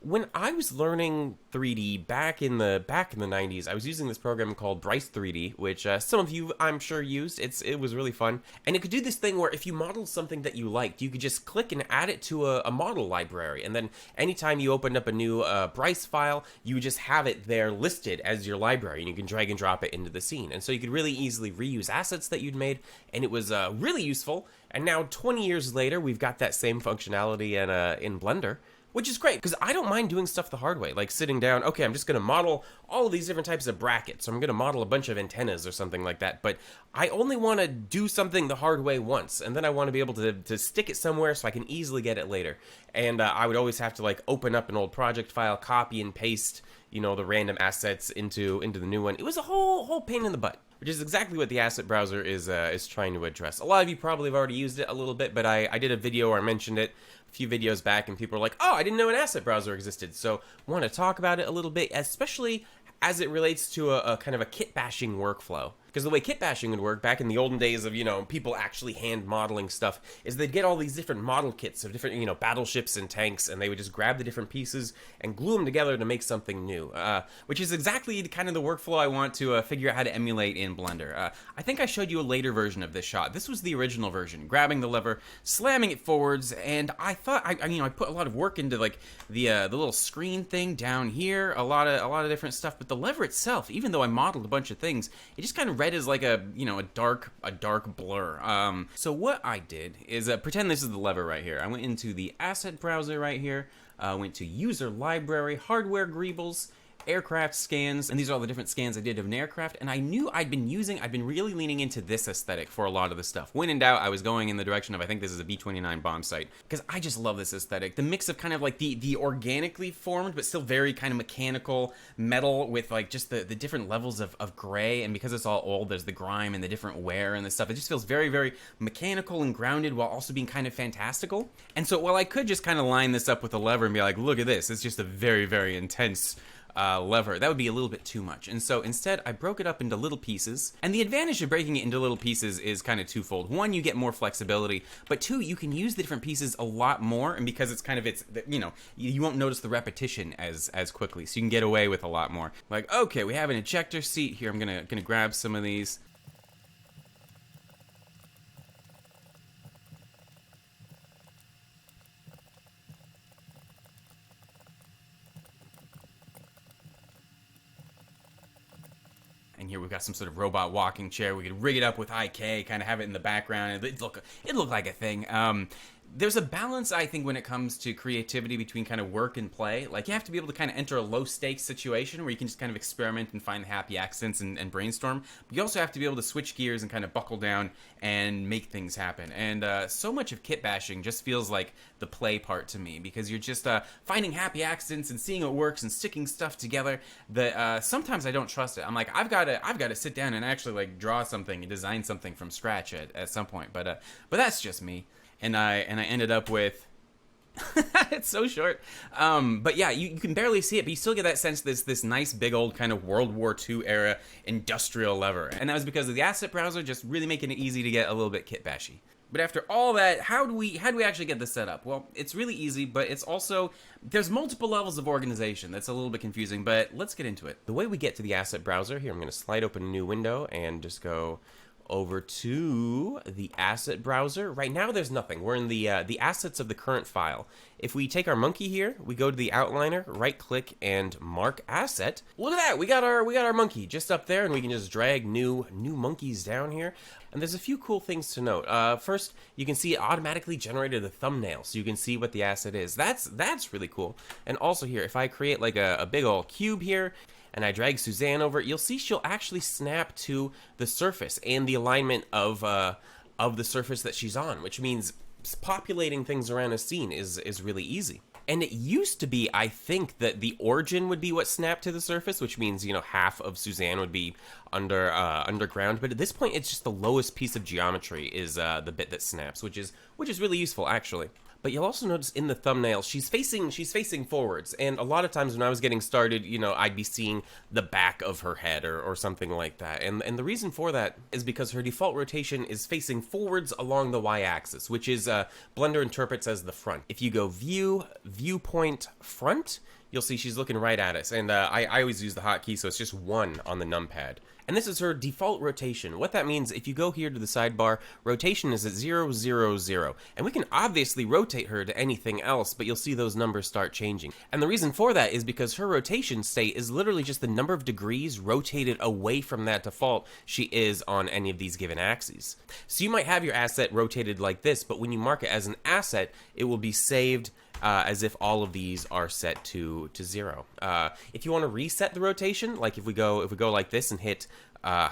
When I was learning 3D back in the 90s, I was using this program called Bryce 3D, which some of you I'm sure used. It was really fun, and it could do this thing where if you modeled something that you liked, you could just click and add it to a model library, and then anytime you opened up a new Bryce file, you would just have it there listed as your library, and you can drag and drop it into the scene, and so you could really easily reuse assets that you'd made, and it was really useful. And now 20 years later, we've got that same functionality in Blender, which is great, because I don't mind doing stuff the hard way, like sitting down, okay, I'm just going to model all of these different types of brackets, so I'm going to model a bunch of antennas or something like that, but I only want to do something the hard way once, and then I want to be able to stick it somewhere so I can easily get it later. And I would always have to like open up an old project file, copy and paste, the random assets into the new one. It was a whole pain in the butt, which is exactly what the asset browser is trying to address. A lot of you probably have already used it a little bit, but I did a video where I mentioned it a few videos back, and people were like, oh, I didn't know an asset browser existed. So I want to talk about it a little bit, especially as it relates to a kind of a kit bashing workflow. Because the way kit bashing would work back in the olden days of, people actually hand modeling stuff is they'd get all these different model kits of different, battleships and tanks, and they would just grab the different pieces and glue them together to make something new, which is exactly kind of the workflow I want to figure out how to emulate in Blender. I think I showed you a later version of this shot. This was the original version, grabbing the lever, slamming it forwards, and I thought, I put a lot of work into like the little screen thing down here, a lot of different stuff, but the lever itself, even though I modeled a bunch of things, it just kind of read as like a dark blur. So what I did is pretend this is the lever right here. I went into the asset browser right here, went to user library, hardware greebles, aircraft scans, and these are all the different scans I did of an aircraft, and I knew I'd been really leaning into this aesthetic for a lot of the stuff. When in doubt, I was going in the direction of, I think this is a B-29 bomb site, because I just love this aesthetic. The mix of kind of like the organically formed, but still very kind of mechanical metal with like just the different levels of gray, and because it's all old, there's the grime and the different wear and the stuff. It just feels very, very mechanical and grounded while also being kind of fantastical. And so while I could just kind of line this up with a lever and be like, look at this, it's just a very, very intense lever, that would be a little bit too much. And so instead I broke it up into little pieces, and the advantage of breaking it into little pieces is kind of twofold. One, you get more flexibility, but two, you can use the different pieces a lot more, and because it's kind of you won't notice the repetition as quickly, so you can get away with a lot more. Like, okay, we have an ejector seat here. I'm gonna grab some of these. And here we've got some sort of robot walking chair. We could rig it up with IK, kind of have it in the background. It look like a thing. There's a balance, I think, when it comes to creativity between kind of work and play. Like, you have to be able to kind of enter a low-stakes situation where you can just kind of experiment and find happy accidents and brainstorm. But you also have to be able to switch gears and kind of buckle down and make things happen. And so much of kit bashing just feels like the play part to me, because you're just finding happy accidents and seeing what works and sticking stuff together that sometimes I don't trust it. I'm like, I've got to sit down and actually like draw something and design something from scratch at some point. But that's just me. And I ended up with it's so short. But yeah, you can barely see it, but you still get that sense this nice big old kind of World War II era industrial lever. And that was because of the asset browser just really making it easy to get a little bit kit bashy. But after all that, how do we actually get this set up? Well, it's really easy, but it's also, there's multiple levels of organization. That's a little bit confusing, but let's get into it. The way we get to the asset browser, here I'm going to slide open a new window and just go over to the asset browser. Right now there's nothing. We're in the assets of the current file. If we take our monkey here, we go to the outliner, right click and mark asset. Look at that, we got our monkey just up there, and we can just drag new monkeys down here. And there's a few cool things to note. First, you can see it automatically generated a thumbnail, so you can see what the asset is. That's really cool. And also here, if I create like a big old cube here, and I drag Suzanne over it, you'll see she'll actually snap to the surface and the alignment of the surface that she's on, which means populating things around a scene is really easy. And it used to be, I think, that the origin would be what snapped to the surface, which means, half of Suzanne would be underground. But at this point, it's just the lowest piece of geometry is the bit that snaps, which is really useful, actually. But you'll also notice in the thumbnail, she's facing forwards. And a lot of times when I was getting started, I'd be seeing the back of her head or something like that. And the reason for that is because her default rotation is facing forwards along the y-axis, which is Blender interprets as the front. If you go view, viewpoint, front, you'll see she's looking right at us. And I always use the hotkey, so it's just 1 on the numpad. And this is her default rotation. What that means, if you go here to the sidebar, rotation is at 0, 0, 0. And we can obviously rotate her to anything else, but you'll see those numbers start changing. And the reason for that is because her rotation state is literally just the number of degrees rotated away from that default she is on any of these given axes. So you might have your asset rotated like this, but when you mark it as an asset, it will be saved as if all of these are set to 0. If you want to reset the rotation, like if we go like this and hit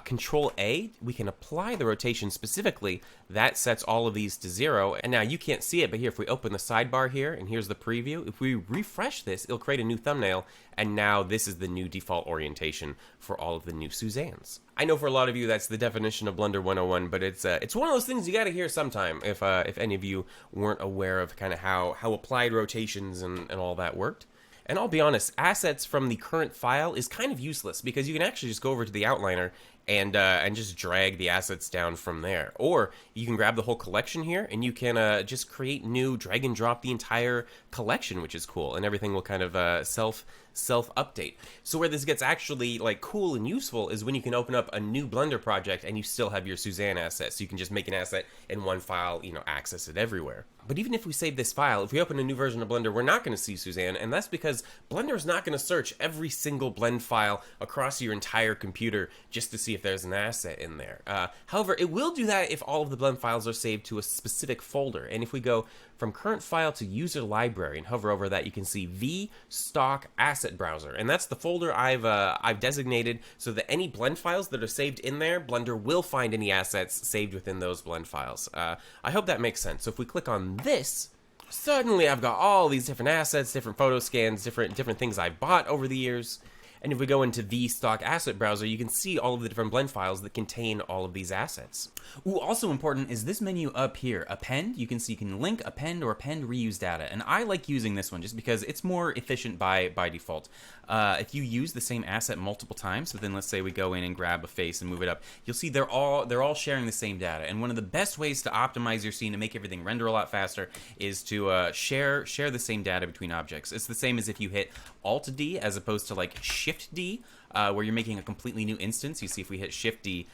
Control A, we can apply the rotation specifically. That sets all of these to 0. And now you can't see it, but here, if we open the sidebar here, and here's the preview, if we refresh this, it'll create a new thumbnail, and now this is the new default orientation for all of the new Suzannes. I know for a lot of you that's the definition of Blender 101, but it's one of those things you got to hear sometime if any of you weren't aware of kind of how applied rotations and all that worked. And I'll be honest, assets from the current file is kind of useless because you can actually just go over to the outliner and just drag the assets down from there. Or you can grab the whole collection here and you can just create new, drag and drop the entire collection, which is cool, and everything will kind of self-update. So where this gets actually like cool and useful is when you can open up a new Blender project and you still have your Suzanne asset. So you can just make an asset in one file, access it everywhere. But even if we save this file, if we open a new version of Blender, we're not going to see Suzanne, and that's because Blender is not going to search every single blend file across your entire computer just to see if there's an asset in there. However, it will do that if all of the blend files are saved to a specific folder. And if we go from current file to user library and hover over that, you can see V stock asset browser, and that's the folder I've designated so that any blend files that are saved in there, Blender will find any assets saved within those blend files. I hope that makes sense. So if we click on this, suddenly I've got all these different assets, different photo scans, different things I've bought over the years. And if we go into the stock asset browser, you can see all of the different blend files that contain all of these assets. Ooh, also important is this menu up here, append. You can see you can link, append, or append reuse data. And I like using this one just because it's more efficient by default. If you use the same asset multiple times, so then let's say we go in and grab a face and move it up, you'll see they're all sharing the same data. And one of the best ways to optimize your scene and make everything render a lot faster is to share the same data between objects. It's the same as if you hit Alt D as opposed to like Shift D, where you're making a completely new instance. You see if we hit Shift D,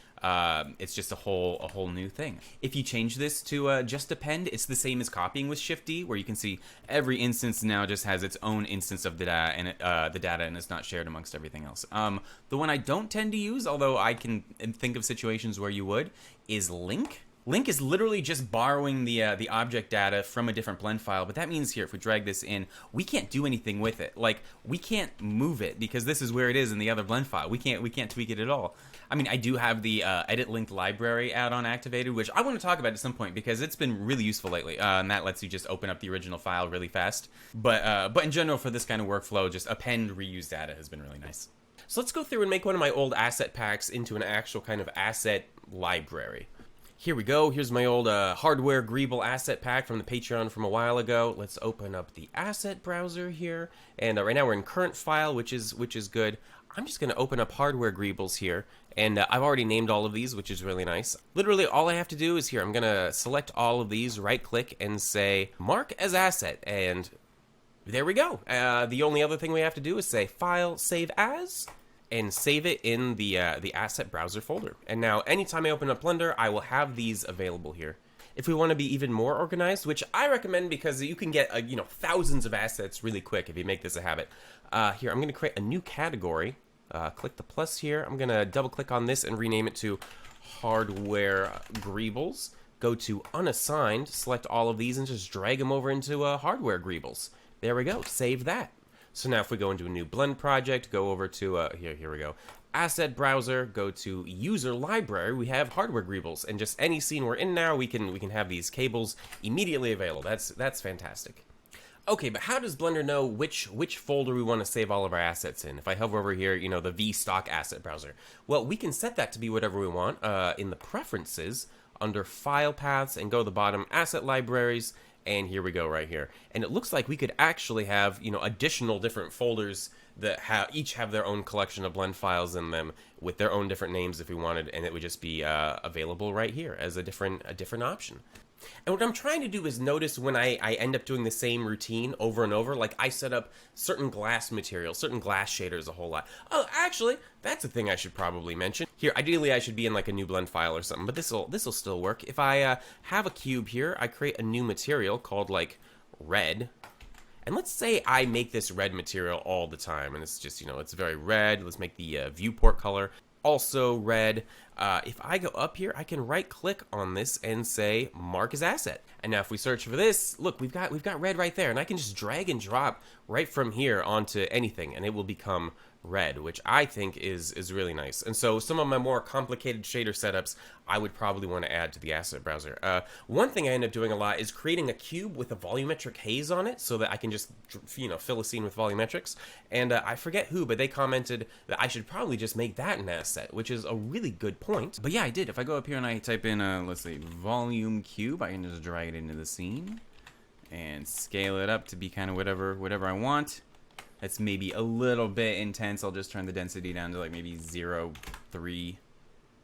it's just a whole new thing. If you change this to just append, it's the same as copying with Shift D, where you can see every instance now just has its own instance of the data, and it's not shared amongst everything else. The one I don't tend to use, although I can think of situations where you would, is link. Link is literally just borrowing the object data from a different blend file, but that means here, if we drag this in, we can't do anything with it. Like, we can't move it because this is where it is in the other blend file. We can't tweak it at all. I mean, I do have the edit link library add-on activated, which I want to talk about at some point because it's been really useful lately, and that lets you just open up the original file really fast. But in general, for this kind of workflow, just append reuse data has been really nice. So let's go through and make one of my old asset packs into an actual kind of asset library. Here we go. Here's my old hardware Greeble asset pack from the Patreon from a while ago. Let's open up the asset browser here. And right now we're in current file, which is good. I'm just going to open up hardware Greebles here. And I've already named all of these, which is really nice. Literally all I have to do is here. I'm going to select all of these, right click, and say mark as asset. And there we go. The only other thing we have to do is say file, save as, and save it in the asset browser folder. And now anytime I open up Blender, I will have these available here. If we want to be even more organized, which I recommend because you can get thousands of assets really quick if you make this a habit. Here, I'm going to create a new category. Click the plus here. I'm going to double click on this and rename it to hardware Greebles. Go to unassigned, select all of these, and just drag them over into hardware Greebles. There we go. Save that. So now if we go into a new blend project, go over to, here we go, asset browser, go to user library, we have hardware Greebles, and just any scene we're in now, we can have these cables immediately available. That's fantastic. Okay, but how does Blender know which folder we want to save all of our assets in? If I hover over here, the vstock asset browser. Well, we can set that to be whatever we want in the preferences under file paths and go to the bottom, asset libraries, and here we go right here. And it looks like we could actually have, additional different folders that each have their own collection of blend files in them with their own different names if we wanted, and it would just be available right here as a different option. And what I'm trying to do is notice when I end up doing the same routine over and over, like I set up certain glass materials, certain glass shaders a whole lot. Oh, actually, that's a thing I should probably mention. Here, ideally I should be in like a new blend file or something, but this'll still work. If I have a cube here, I create a new material called like red. And let's say I make this red material all the time, and it's just, it's very red. Let's make the viewport color also red. If I go up here, I can right click on this and say mark as asset. And now if we search for this, look, we've got red right there, and I can just drag and drop right from here onto anything, and it will become red, which I think is really nice. And so some of my more complicated shader setups I would probably want to add to the asset browser. One thing I end up doing a lot is creating a cube with a volumetric haze on it so that I can just fill a scene with volumetrics. And I forget who, but they commented that I should probably just make that an asset, which is a really good point. But yeah, I did. If I go up here and I type in let's see, volume cube, I can just drag it into the scene and scale it up to be kind of whatever I want. That's maybe a little bit intense. I'll just turn the density down to like maybe 0.3.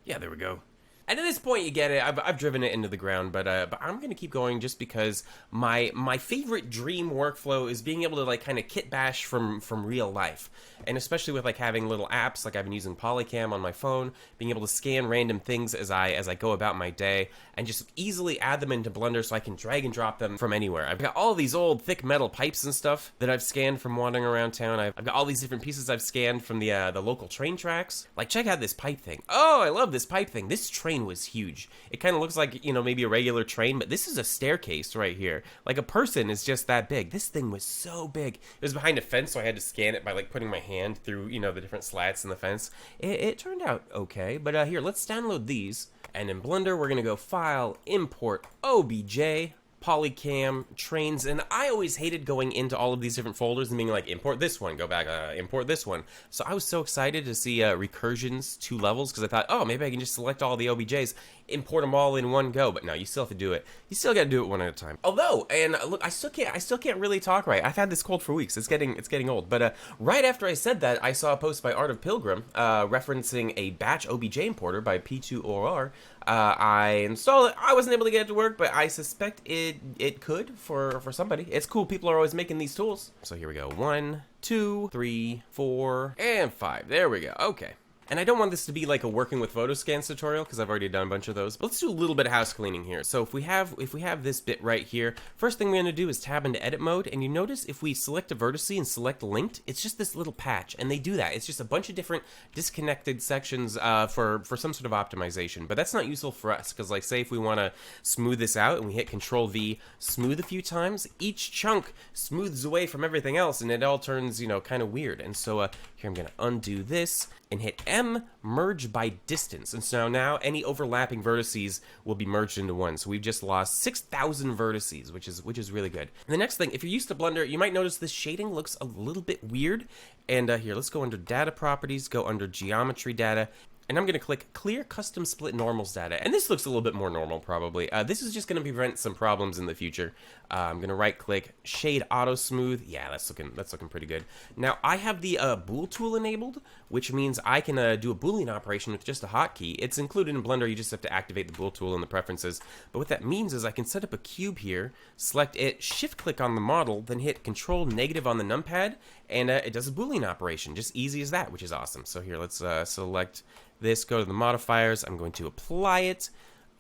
Yeah, there we go. And at this point, you get it. I've driven it into the ground, but I'm going to keep going just because my favorite dream workflow is being able to like kind of kit bash from real life. And especially with like having little apps, like I've been using Polycam on my phone, being able to scan random things as I go about my day and just easily add them into Blender so I can drag and drop them from anywhere. I've got all these old thick metal pipes and stuff that I've scanned from wandering around town. I've got all these different pieces I've scanned from the local train tracks. Like, check out this pipe thing. Oh, I love this pipe thing. This train was huge. It kind of looks like, maybe a regular train, but this is a staircase right here. Like a person is just that big. This thing was so big. It was behind a fence, so I had to scan it by like putting my hand through, the different slats in the fence. It turned out okay, but here, let's download these. And in Blender, we're gonna go File, Import, OBJ, Polycam, Trains, and I always hated going into all of these different folders and being like, import this one, go back, import this one. So I was so excited to see Recursion's 2 levels, because I thought, oh, maybe I can just select all the OBJs, import them all in one go. But no, you still have to do it. You still got to do it one at a time. Although, and look, I still can't really talk right. I've had this cold for weeks. It's getting old. But right after I said that, I saw a post by Art of Pilgrim referencing a batch OBJ importer by P2OR. I installed it. I wasn't able to get it to work, but I suspect it could for somebody. It's cool. People are always making these tools. So here we go. 1, 2, 3, 4, and 5. There we go. Okay. And I don't want this to be like a working with photoscans tutorial because I've already done a bunch of those. But let's do a little bit of house cleaning here. So if we have this bit right here, first thing we're going to do is tab into edit mode, and you notice if we select a vertice and select linked, it's just this little patch, and they do that. It's just a bunch of different disconnected sections for some sort of optimization. But that's not useful for us because, like, say if we want to smooth this out and we hit Control V, smooth a few times, each chunk smooths away from everything else, and it all turns kind of weird. And so here I'm going to undo this and hit M, merge by distance. And so now any overlapping vertices will be merged into one. So we've just lost 6,000 vertices, which is really good. And the next thing, if you're used to Blender, you might notice this shading looks a little bit weird. And here, let's go under Data Properties, go under Geometry Data, and I'm going to click Clear Custom Split Normals Data. And this looks a little bit more normal, probably. This is just going to prevent some problems in the future. I'm going to right-click Shade Auto Smooth. Yeah, that's looking pretty good. Now, I have the Bool tool enabled, which means I can do a Boolean operation with just a hotkey. It's included in Blender. You just have to activate the Bool tool in the preferences. But what that means is I can set up a cube here, select it, shift-click on the model, then hit Control negative on the numpad, and it does a Boolean operation. Just easy as that, which is awesome. So here, let's select this, go to the modifiers. I'm going to apply it,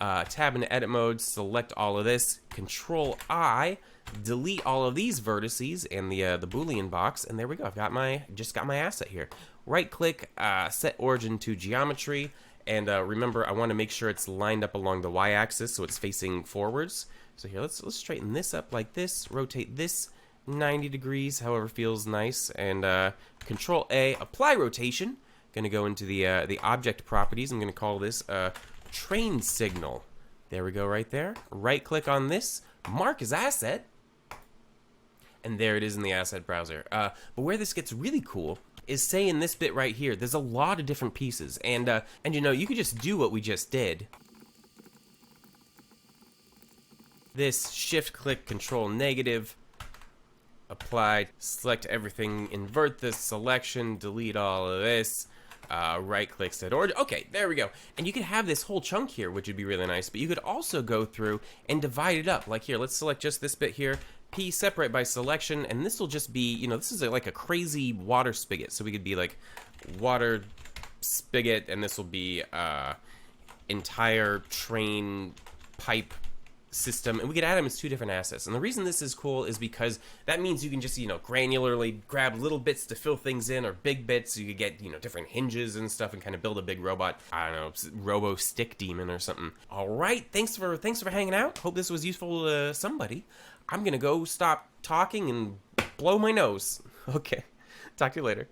tab into edit mode, select all of this, Control I, delete all of these vertices and the Boolean box, and there we go. I've just got my asset here. Right click, set origin to geometry, and remember I want to make sure it's lined up along the y-axis so it's facing forwards. So here, let's straighten this up like this, rotate this 90 degrees, however feels nice, and Control A, apply rotation. Going to go into the object properties. I'm going to call this train signal. There we go right there. Right click on this, mark as asset, and there it is in the asset browser. But where this gets really cool is, say in this bit right here, there's a lot of different pieces, and you could just do what we just did. this, shift click, control negative, apply, select everything, invert this selection, delete all of this, right click set origin. Okay, there we go. And you could have this whole chunk here, which would be really nice, but you could also go through and divide it up. Like here, let's select just this bit here, P separate by selection, and this will just be, you know, this is like a crazy water spigot. So we could be like water spigot, and this will be entire train pipe system, and we could add them as two different assets. And the reason this is cool is because that means you can just, you know, granularly grab little bits to fill things in, or big bits. You could get, you know, different hinges and stuff and kind of build a big robot. I don't know, robo stick demon or something. All right, thanks for hanging out. Hope this was useful to somebody. I'm gonna go stop talking and blow my nose. Okay, talk to you later.